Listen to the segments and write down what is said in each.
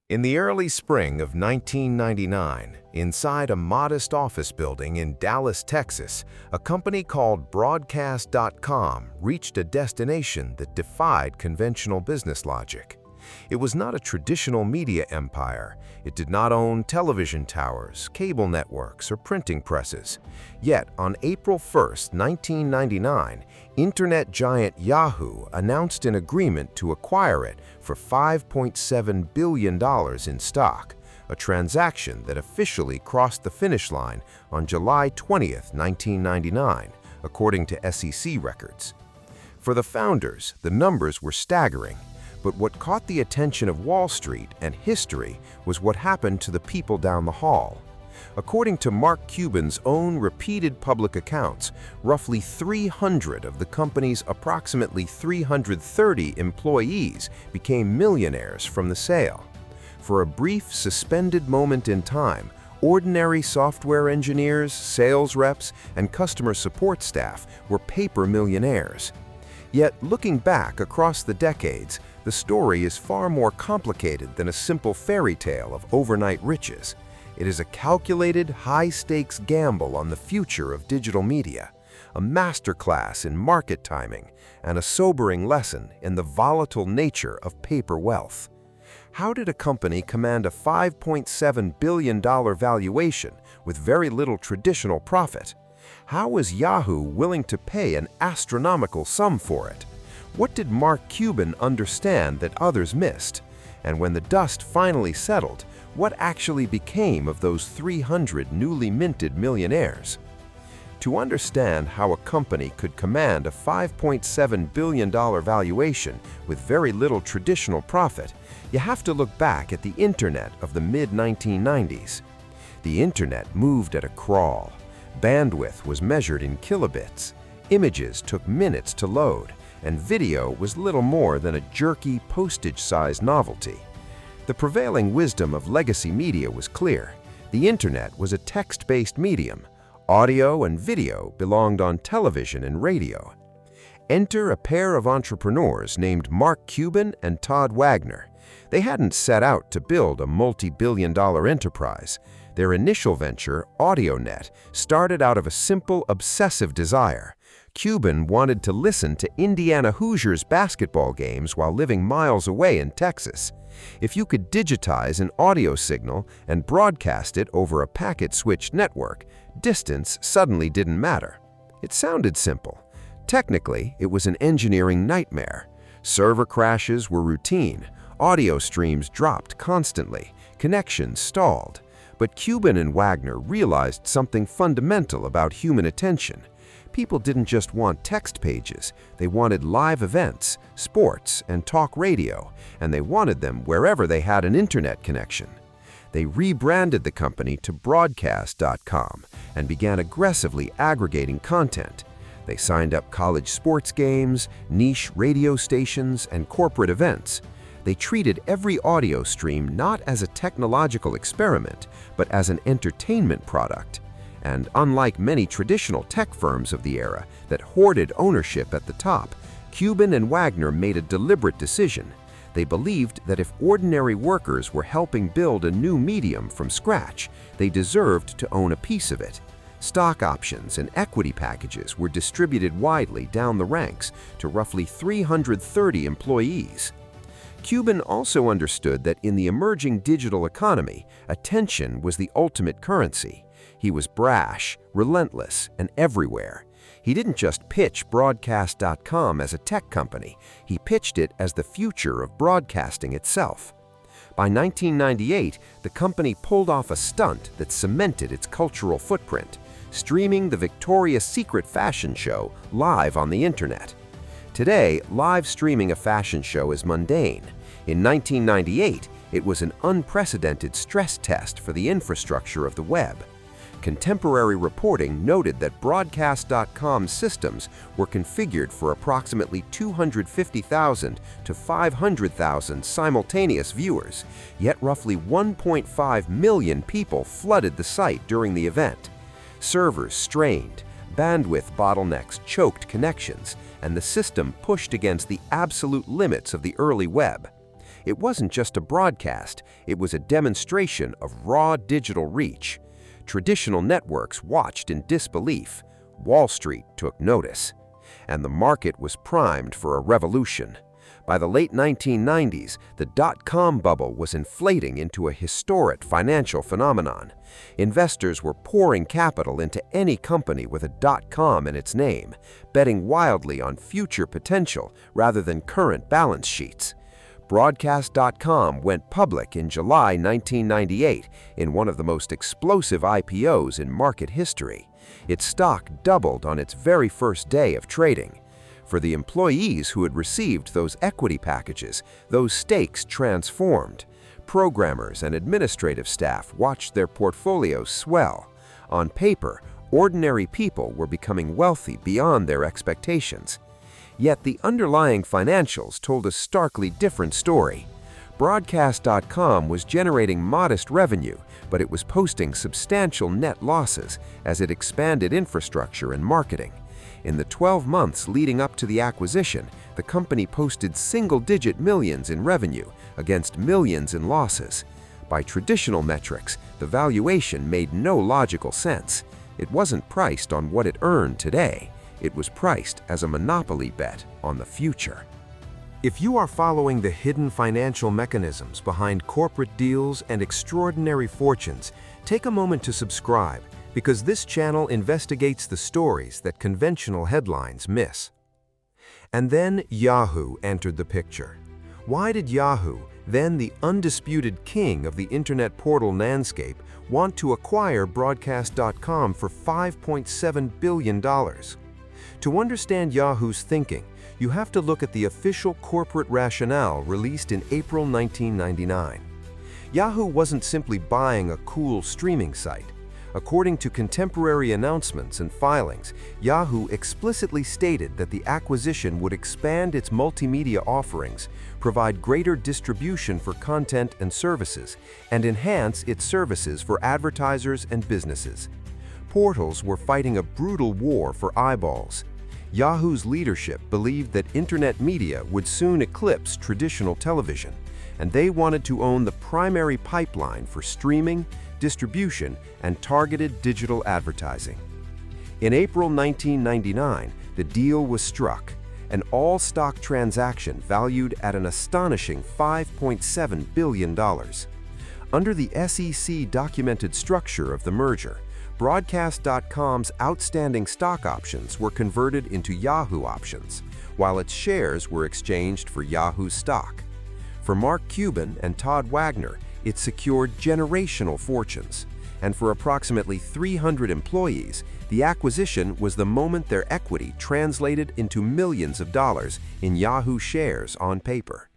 In the early spring of 1999, inside a modest office building in Dallas, Texas, a company called Broadcast.com reached a destination that defied conventional business logic. It was not a traditional media empire. It did not own television towers, cable networks, or printing presses. Yet, on April 1, 1999, internet giant Yahoo announced an agreement to acquire it for $5.7 billion in stock, a transaction that officially crossed the finish line on July 20, 1999, according to SEC records. For the founders, the numbers were staggering. But what caught the attention of Wall Street and history was what happened to the people down the hall. According to Mark Cuban's own repeated public accounts, roughly 300 of the company's approximately 330 employees became millionaires from the sale. For a brief, suspended moment in time, ordinary software engineers, sales reps, and customer support staff were paper millionaires. Yet, looking back across the decades, the story is far more complicated than a simple fairy tale of overnight riches. It is a calculated, high-stakes gamble on the future of digital media, a masterclass in market timing, and a sobering lesson in the volatile nature of paper wealth. How did a company command a $5.7 billion valuation with very little traditional profit? How was Yahoo willing to pay an astronomical sum for it? What did Mark Cuban understand that others missed? And when the dust finally settled, what actually became of those 300 newly minted millionaires? To understand how a company could command a $5.7 billion valuation with very little traditional profit, you have to look back at the internet of the mid-1990s. The internet moved at a crawl. Bandwidth was measured in kilobits. Images took minutes to load, and video was little more than a jerky, postage-sized novelty. The prevailing wisdom of legacy media was clear. The internet was a text-based medium. Audio and video belonged on television and radio. Enter a pair of entrepreneurs named Mark Cuban and Todd Wagner. They hadn't set out to build a multi-billion-dollar enterprise. Their initial venture, AudioNet, started out of a simple, obsessive desire. Cuban wanted to listen to Indiana Hoosiers basketball games while living miles away in Texas. If you could digitize an audio signal and broadcast it over a packet-switched network, distance suddenly didn't matter. It sounded simple. Technically, it was an engineering nightmare. Server crashes were routine. Audio streams dropped constantly. Connections stalled. But Cuban and Wagner realized something fundamental about human attention. People didn't just want text pages. They wanted live events, sports, and talk radio, and they wanted them wherever they had an internet connection. They rebranded the company to Broadcast.com and began aggressively aggregating content. They signed up college sports games, niche radio stations, and corporate events. They treated every audio stream not as a technological experiment, but as an entertainment product. And unlike many traditional tech firms of the era that hoarded ownership at the top, Cuban and Wagner made a deliberate decision. They believed that if ordinary workers were helping build a new medium from scratch, they deserved to own a piece of it. Stock options and equity packages were distributed widely down the ranks to roughly 330 employees. Cuban also understood that in the emerging digital economy, attention was the ultimate currency. He was brash, relentless, and everywhere. He didn't just pitch Broadcast.com as a tech company, he pitched it as the future of broadcasting itself. By 1998, the company pulled off a stunt that cemented its cultural footprint, streaming the Victoria's Secret fashion show live on the internet. Today, live streaming a fashion show is mundane. In 1998, it was an unprecedented stress test for the infrastructure of the web. Contemporary reporting noted that Broadcast.com's systems were configured for approximately 250,000 to 500,000 simultaneous viewers, yet roughly 1.5 million people flooded the site during the event. Servers strained, bandwidth bottlenecks choked connections, and the system pushed against the absolute limits of the early web. It wasn't just a broadcast, it was a demonstration of raw digital reach. Traditional networks watched in disbelief. Wall Street took notice. And the market was primed for a revolution. By the late 1990s, the dot-com bubble was inflating into a historic financial phenomenon. Investors were pouring capital into any company with a .com in its name, betting wildly on future potential rather than current balance sheets. Broadcast.com went public in July 1998 in one of the most explosive IPOs in market history. Its stock doubled on its very first day of trading. For the employees who had received those equity packages, those stakes transformed. Programmers and administrative staff watched their portfolios swell. On paper, ordinary people were becoming wealthy beyond their expectations. Yet the underlying financials told a starkly different story. Broadcast.com was generating modest revenue, but it was posting substantial net losses as it expanded infrastructure and marketing. In the 12 months leading up to the acquisition, the company posted single-digit millions in revenue against millions in losses. By traditional metrics, the valuation made no logical sense. It wasn't priced on what it earned today. It was priced as a monopoly bet on the future. If you are following the hidden financial mechanisms behind corporate deals and extraordinary fortunes, take a moment to subscribe, because this channel investigates the stories that conventional headlines miss. And then Yahoo entered the picture. Why did Yahoo, then the undisputed king of the internet portal landscape, want to acquire Broadcast.com for $5.7 billion? To understand Yahoo's thinking, you have to look at the official corporate rationale released in April 1999. Yahoo wasn't simply buying a cool streaming site. According to contemporary announcements and filings, Yahoo explicitly stated that the acquisition would expand its multimedia offerings, provide greater distribution for content and services, and enhance its services for advertisers and businesses. Portals were fighting a brutal war for eyeballs. Yahoo's leadership believed that internet media would soon eclipse traditional television, and they wanted to own the primary pipeline for streaming, distribution, and targeted digital advertising. In April 1999, the deal was struck, an all-stock transaction valued at an astonishing $5.7 billion. Under the SEC documented structure of the merger, Broadcast.com's outstanding stock options were converted into Yahoo options, while its shares were exchanged for Yahoo stock. For Mark Cuban and Todd Wagner, it secured generational fortunes, and for approximately 300 employees, the acquisition was the moment their equity translated into millions of dollars in Yahoo shares on paper.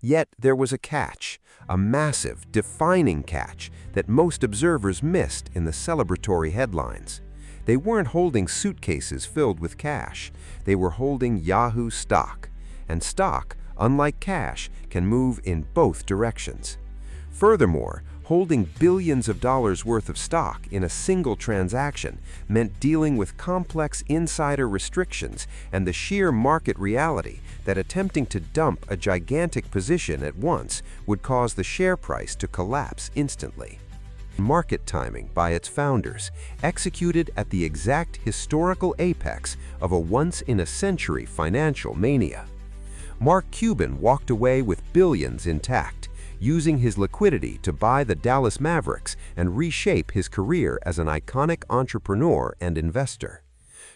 Yet there was a catch, a massive, defining catch that most observers missed in the celebratory headlines. They weren't holding suitcases filled with cash. They were holding Yahoo stock. And stock, unlike cash, can move in both directions. Furthermore, holding billions of dollars worth of stock in a single transaction meant dealing with complex insider restrictions and the sheer market reality that attempting to dump a gigantic position at once would cause the share price to collapse instantly. Market timing by its founders, executed at the exact historical apex of a once-in-a-century financial mania. Mark Cuban walked away with billions intact, using his liquidity to buy the Dallas Mavericks and reshape his career as an iconic entrepreneur and investor.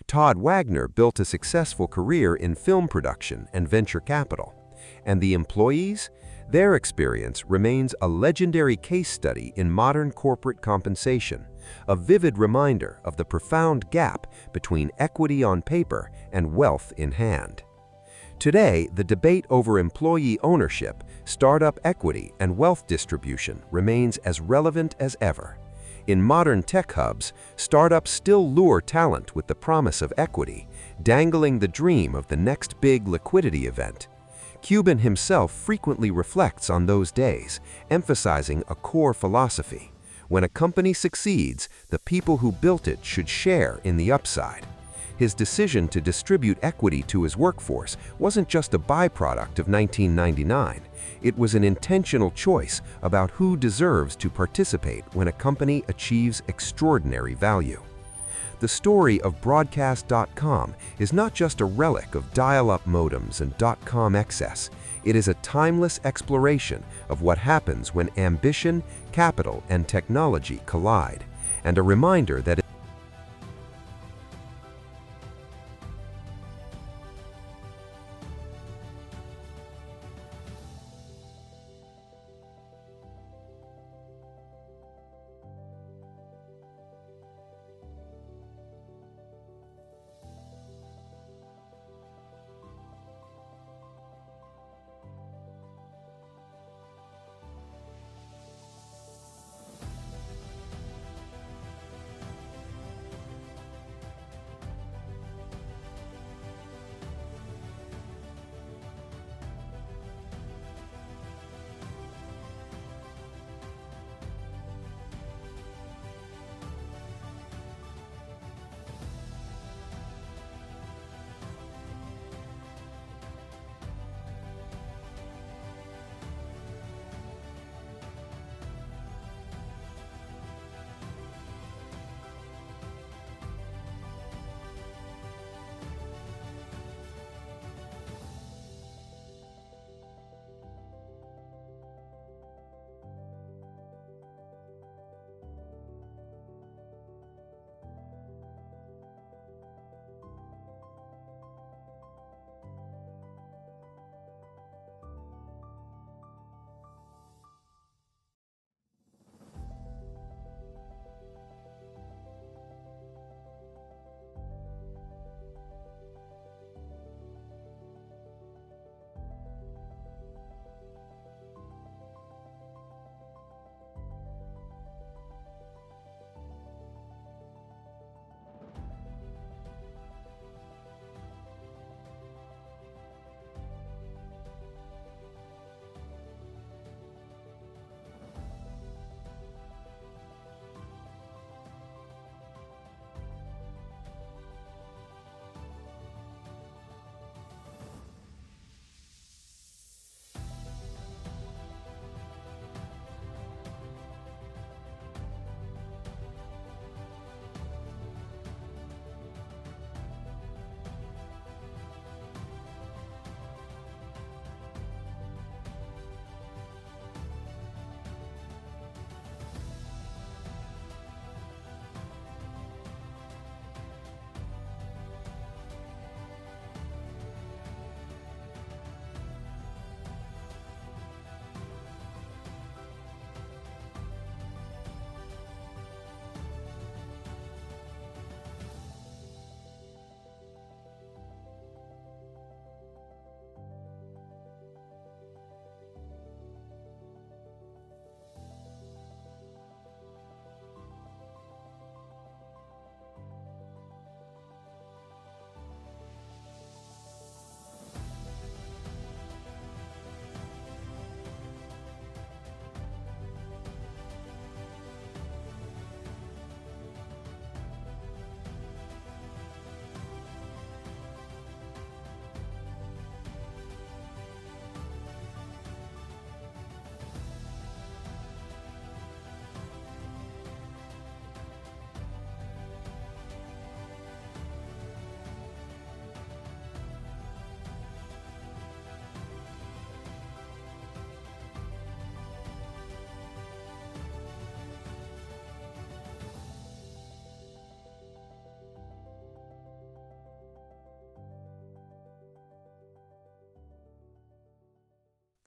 Todd Wagner built a successful career in film production and venture capital. And the employees? Their experience remains a legendary case study in modern corporate compensation, a vivid reminder of the profound gap between equity on paper and wealth in hand. Today, the debate over employee ownership, startup equity, and wealth distribution remains as relevant as ever. In modern tech hubs, startups still lure talent with the promise of equity, dangling the dream of the next big liquidity event. Cuban himself frequently reflects on those days, emphasizing a core philosophy. When a company succeeds, the people who built it should share in the upside. His decision to distribute equity to his workforce wasn't just a byproduct of 1999. It was an intentional choice about who deserves to participate when a company achieves extraordinary value. The story of Broadcast.com is not just a relic of dial-up modems and dot-com excess. It is a timeless exploration of what happens when ambition, capital, and technology collide, and a reminder that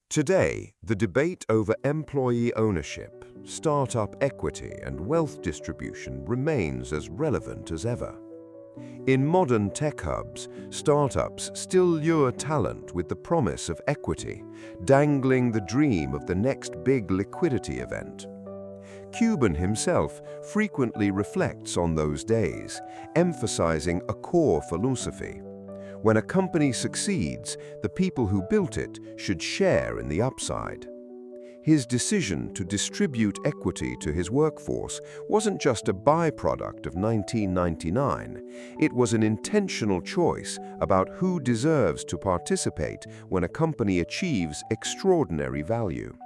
Today, the debate over employee ownership, startup equity, and wealth distribution remains as relevant as ever. In modern tech hubs, startups still lure talent with the promise of equity, dangling the dream of the next big liquidity event. Cuban himself frequently reflects on those days, emphasizing a core philosophy. When a company succeeds, the people who built it should share in the upside. His decision to distribute equity to his workforce wasn't just a byproduct of 1999. It was an intentional choice about who deserves to participate when a company achieves extraordinary value.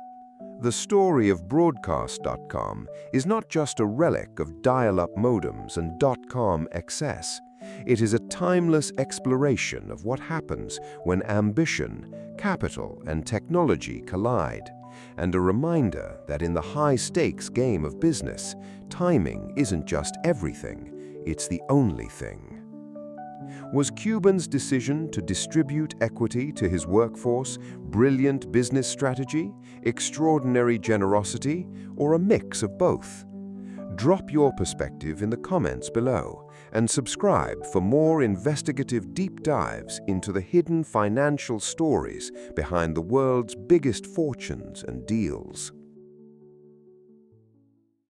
The story of Broadcast.com is not just a relic of dial-up modems and dot-com excess. It is a timeless exploration of what happens when ambition, capital, and technology collide, and a reminder that in the high-stakes game of business, timing isn't just everything, it's the only thing. Was Cuban's decision to distribute equity to his workforce brilliant business strategy, extraordinary generosity, or a mix of both? Drop your perspective in the comments below and subscribe for more investigative deep dives into the hidden financial stories behind the world's biggest fortunes and deals.